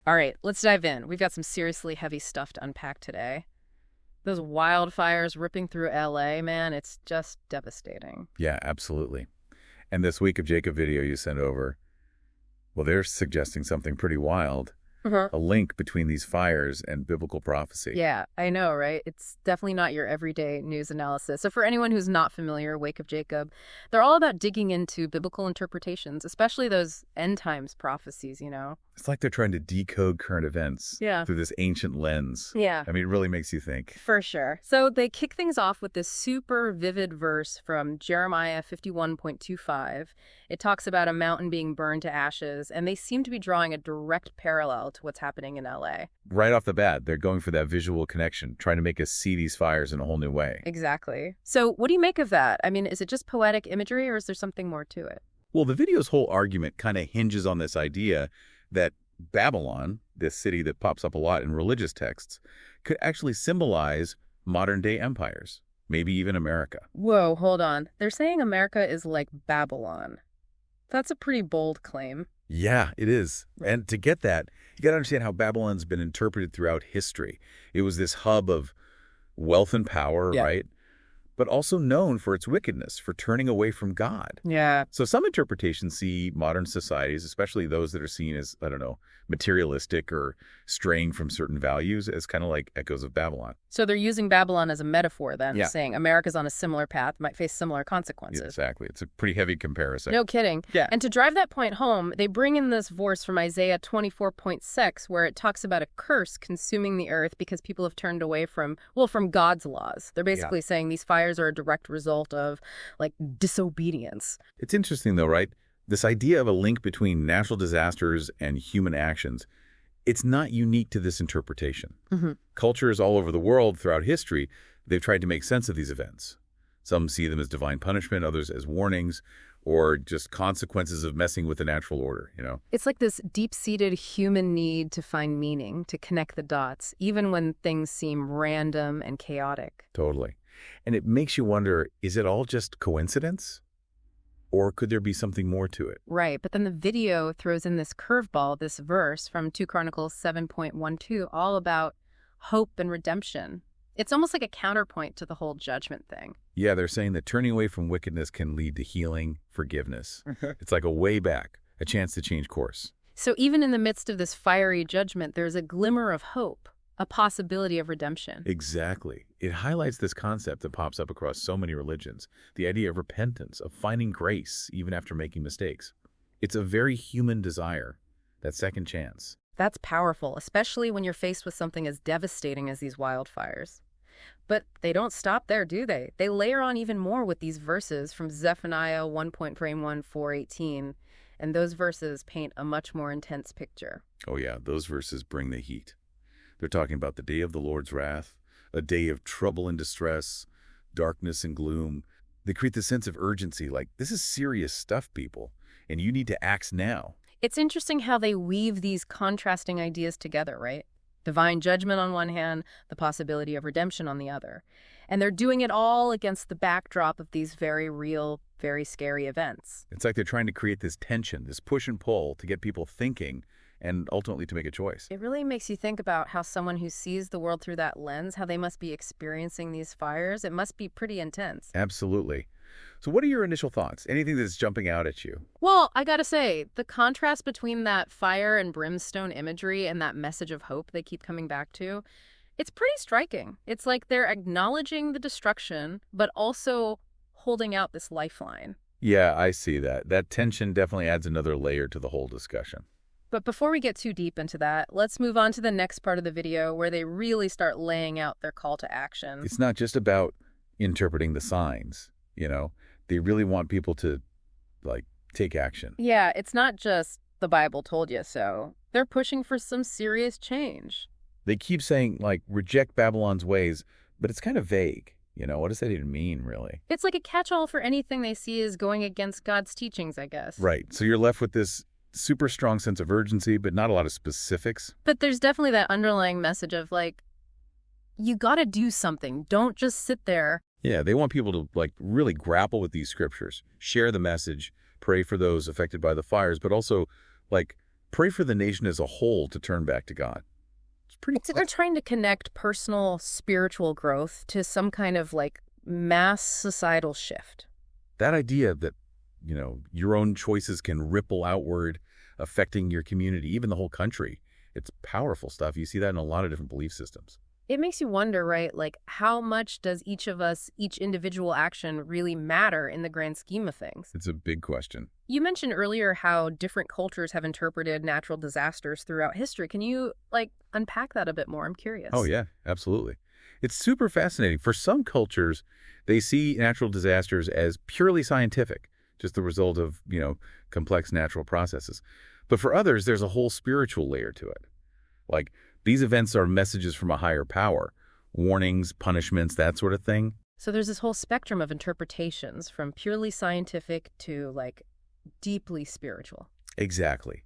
All right, let's dive in. We've got some seriously heavy stuff to unpack today. Those wildfires ripping through LA, man, it's just devastating. Yeah, absolutely. And this Week of Jacob video you sent over, well, they're suggesting something pretty wild. A link between these fires and biblical prophecy. Yeah, I know, right? It's definitely not your everyday news analysis. So for anyone who's not familiar, Wake of Jacob, they're all about digging into biblical interpretations, especially those end times prophecies, you know? It's like they're trying to decode current events through this ancient lens. Yeah. I mean, it really makes you think. For sure. So they kick things off with this super vivid verse from Jeremiah 51.25. It talks about a mountain being burned to ashes, and they seem to be drawing a direct parallel to what's happening in LA. Right off the bat, they're going for that visual connection, trying to make us see these fires in a whole new way. Exactly. So what do you make of that? I mean, is it just poetic imagery, or is there something more to it? Well, the video's whole argument kind of hinges on this idea that Babylon, this city that pops up a lot in religious texts, could actually symbolize modern-day empires, maybe even America. Whoa, hold on. They're saying America is like Babylon. That's a pretty bold claim. Yeah, it is. And to get that, you got to understand how Babylon's been interpreted throughout history. It was this hub of wealth and power, right? But also known for its wickedness, for turning away from God. Yeah. So some interpretations see modern societies, especially those that are seen as, I don't know, materialistic or straying from certain values, as kind of like echoes of Babylon. So they're using Babylon as a metaphor then, Yeah. saying America's on a similar path, might face similar consequences. Yeah, exactly. It's a pretty heavy comparison. No kidding. Yeah. And to drive that point home, they bring in this verse from Isaiah 24.6, where it talks about a curse consuming the earth because people have turned away from God's laws. They're basically saying these fires are a direct result of, like, disobedience. It's interesting, though, right? This idea of a link between natural disasters and human actions, it's not unique to this interpretation. Cultures all over the world throughout history, they've tried to make sense of these events. Some see them as divine punishment, others as warnings, or just consequences of messing with the natural order, you know? It's like this deep-seated human need to find meaning, to connect the dots, even when things seem random and chaotic. Totally. And it makes you wonder, is it all just coincidence? Or could there be something more to it? Right, but then the video throws in this curveball, this verse from 2 Chronicles 7.12, all about hope and redemption. It's almost like a counterpoint to the whole judgment thing. Yeah, they're saying that turning away from wickedness can lead to healing, forgiveness. It's like a way back, a chance to change course. So even in the midst of this fiery judgment, there's a glimmer of hope, a possibility of redemption. Exactly. It highlights this concept that pops up across so many religions, the idea of repentance, of finding grace even after making mistakes. It's a very human desire, that second chance. That's powerful, especially when you're faced with something as devastating as these wildfires. But they don't stop there, do they? They layer on even more with these verses from Zephaniah 1.4:18, and those verses paint a much more intense picture. Oh yeah, those verses bring the heat. They're talking about the day of the Lord's wrath, a day of trouble and distress, darkness and gloom. They create the sense of urgency, like, this is serious stuff, people, and you need to act now. It's interesting how they weave these contrasting ideas together, right? Divine judgment on one hand, the possibility of redemption on the other. And they're doing it all against the backdrop of these very real, very scary events. It's like they're trying to create this tension, this push and pull to get people thinking and ultimately to make a choice. It really makes you think about how someone who sees the world through that lens, how they must be experiencing these fires. It must be pretty intense. Absolutely. So what are your initial thoughts? Anything that's jumping out at you? Well, I gotta say, the contrast between that fire and brimstone imagery and that message of hope they keep coming back to, it's pretty striking. It's like they're acknowledging the destruction, but also holding out this lifeline. Yeah, I see that. That tension definitely adds another layer to the whole discussion. But before we get too deep into that, let's move on to the next part of the video where they really start laying out their call to action. It's not just about interpreting the signs, you know? They really want people to, like, take action. Yeah, it's not just the Bible told you so. They're pushing for some serious change. They keep saying, like, reject Babylon's ways, but it's kind of vague. You know, what does that even mean, really? It's like a catch-all for anything they see as going against God's teachings, I guess. Right. So you're left with this super strong sense of urgency, but not a lot of specifics. But there's definitely that underlying message of, like, you gotta do something. Don't just sit there. Yeah, they want people to, like, really grapple with these scriptures, share the message, pray for those affected by the fires, but also, like, pray for the nation as a whole to turn back to God. It's pretty So they're trying to connect personal spiritual growth to some kind of like mass societal shift. That idea that, your own choices can ripple outward, affecting your community, even the whole country. It's powerful stuff. You see that in a lot of different belief systems. It makes you wonder, right? Like, how much does each of us, each individual action really matter in the grand scheme of things? It's a big question. You mentioned earlier how different cultures have interpreted natural disasters throughout history. Can you, unpack that a bit more? I'm curious. Oh, yeah, absolutely. It's super fascinating. For some cultures, they see natural disasters as purely scientific, just the result of, complex natural processes. But for others, there's a whole spiritual layer to it. Like, these events are messages from a higher power, warnings, punishments, that sort of thing. So there's this whole spectrum of interpretations from purely scientific to, deeply spiritual. Exactly.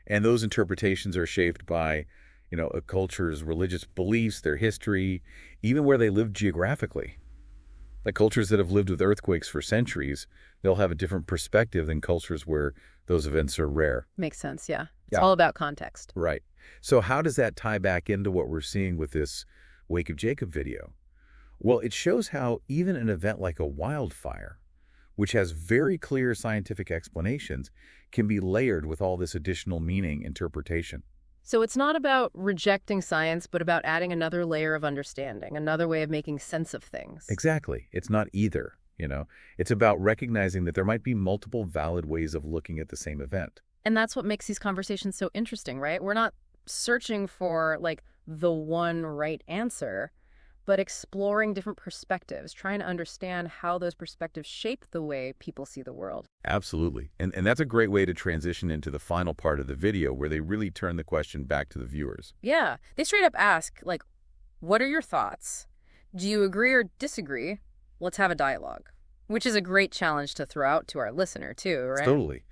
And those interpretations are shaped by, a culture's religious beliefs, their history, even where they live geographically. Like cultures that have lived with earthquakes for centuries, they'll have a different perspective than cultures where those events are rare. Makes sense, yeah. It's all about context. Right. So how does that tie back into what we're seeing with this Wake of Jacob video? Well, it shows how even an event like a wildfire, which has very clear scientific explanations, can be layered with all this additional meaning interpretation. So it's not about rejecting science, but about adding another layer of understanding, another way of making sense of things. Exactly. It's not either, It's about recognizing that there might be multiple valid ways of looking at the same event. And that's what makes these conversations so interesting, right? We're not searching for, the one right answer, but exploring different perspectives, trying to understand how those perspectives shape the way people see the world. Absolutely. And that's a great way to transition into the final part of the video where they really turn the question back to the viewers. Yeah. They straight up ask, what are your thoughts? Do you agree or disagree? Let's have a dialogue. Which is a great challenge to throw out to our listener, too, right? Totally.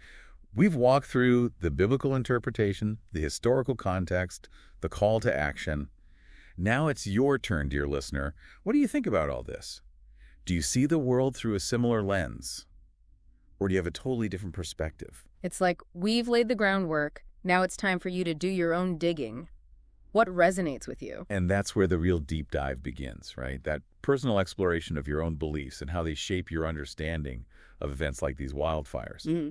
We've walked through the biblical interpretation, the historical context, the call to action. Now it's your turn, dear listener. What do you think about all this? Do you see the world through a similar lens? Or do you have a totally different perspective? It's like, we've laid the groundwork. Now it's time for you to do your own digging. What resonates with you? And that's where the real deep dive begins, right? That personal exploration of your own beliefs and how they shape your understanding of events like these wildfires. Mm-hmm.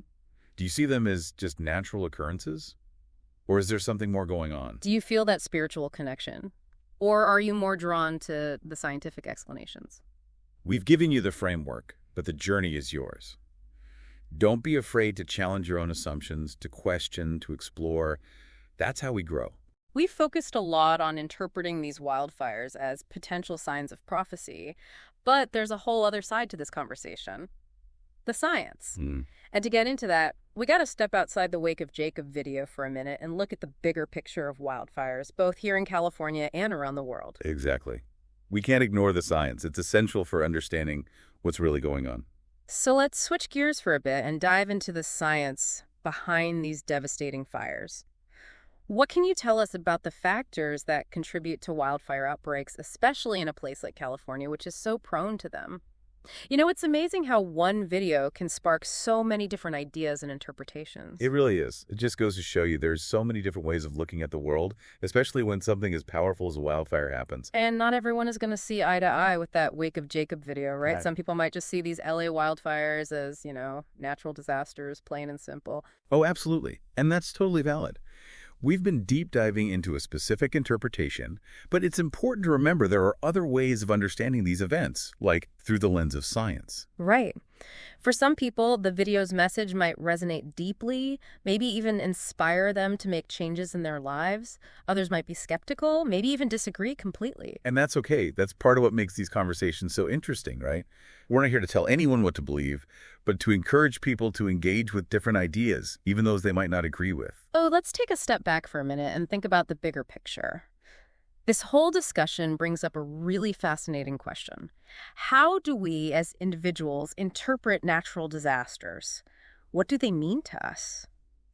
Do you see them as just natural occurrences? Or is there something more going on? Do you feel that spiritual connection? Or are you more drawn to the scientific explanations? We've given you the framework, but the journey is yours. Don't be afraid to challenge your own assumptions, to question, to explore. That's how we grow. We've focused a lot on interpreting these wildfires as potential signs of prophecy, but there's a whole other side to this conversation. The science. And to get into that, we got to step outside the Wake of Jacob video for a minute and look at the bigger picture of wildfires, both here in California and around the world. Exactly. We can't ignore the science. It's essential for understanding what's really going on. So let's switch gears for a bit and dive into the science behind these devastating fires. What can you tell us about the factors that contribute to wildfire outbreaks, especially in a place like California, which is so prone to them? It's amazing how one video can spark so many different ideas and interpretations. It really is. It just goes to show you there's so many different ways of looking at the world, especially when something as powerful as a wildfire happens. And not everyone is going to see eye to eye with that Wake of Jacob video, right? Right. Some people might just see these LA wildfires as, natural disasters, plain and simple. Oh, absolutely. And that's totally valid. We've been deep diving into a specific interpretation, but it's important to remember there are other ways of understanding these events, like through the lens of science. Right. For some people, the video's message might resonate deeply, maybe even inspire them to make changes in their lives. Others might be skeptical, maybe even disagree completely. And that's okay. That's part of what makes these conversations so interesting, right? We're not here to tell anyone what to believe, but to encourage people to engage with different ideas, even those they might not agree with. Oh, let's take a step back for a minute and think about the bigger picture. This whole discussion brings up a really fascinating question. How do we as individuals interpret natural disasters? What do they mean to us?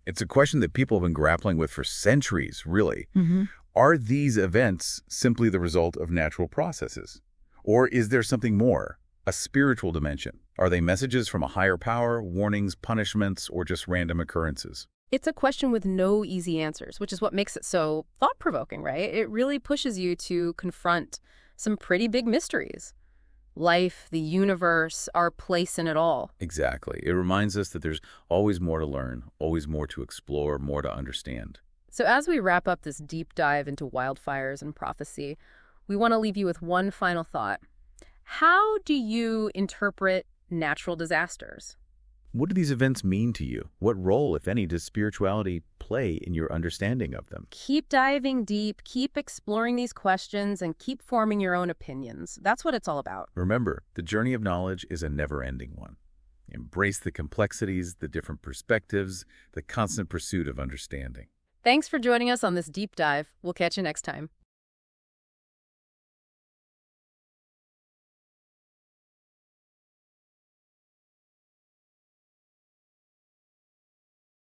It's a question that people have been grappling with for centuries, really. Mm-hmm. Are these events simply the result of natural processes? Or is there something more, a spiritual dimension? Are they messages from a higher power, warnings, punishments, or just random occurrences? It's a question with no easy answers, which is what makes it so thought-provoking, right? It really pushes you to confront some pretty big mysteries. Life, the universe, our place in it all. Exactly. It reminds us that there's always more to learn, always more to explore, more to understand. So as we wrap up this deep dive into wildfires and prophecy, we want to leave you with one final thought. How do you interpret natural disasters? What do these events mean to you? What role, if any, does spirituality play in your understanding of them? Keep diving deep, keep exploring these questions, and keep forming your own opinions. That's what it's all about. Remember, the journey of knowledge is a never-ending one. Embrace the complexities, the different perspectives, the constant pursuit of understanding. Thanks for joining us on this deep dive. We'll catch you next time.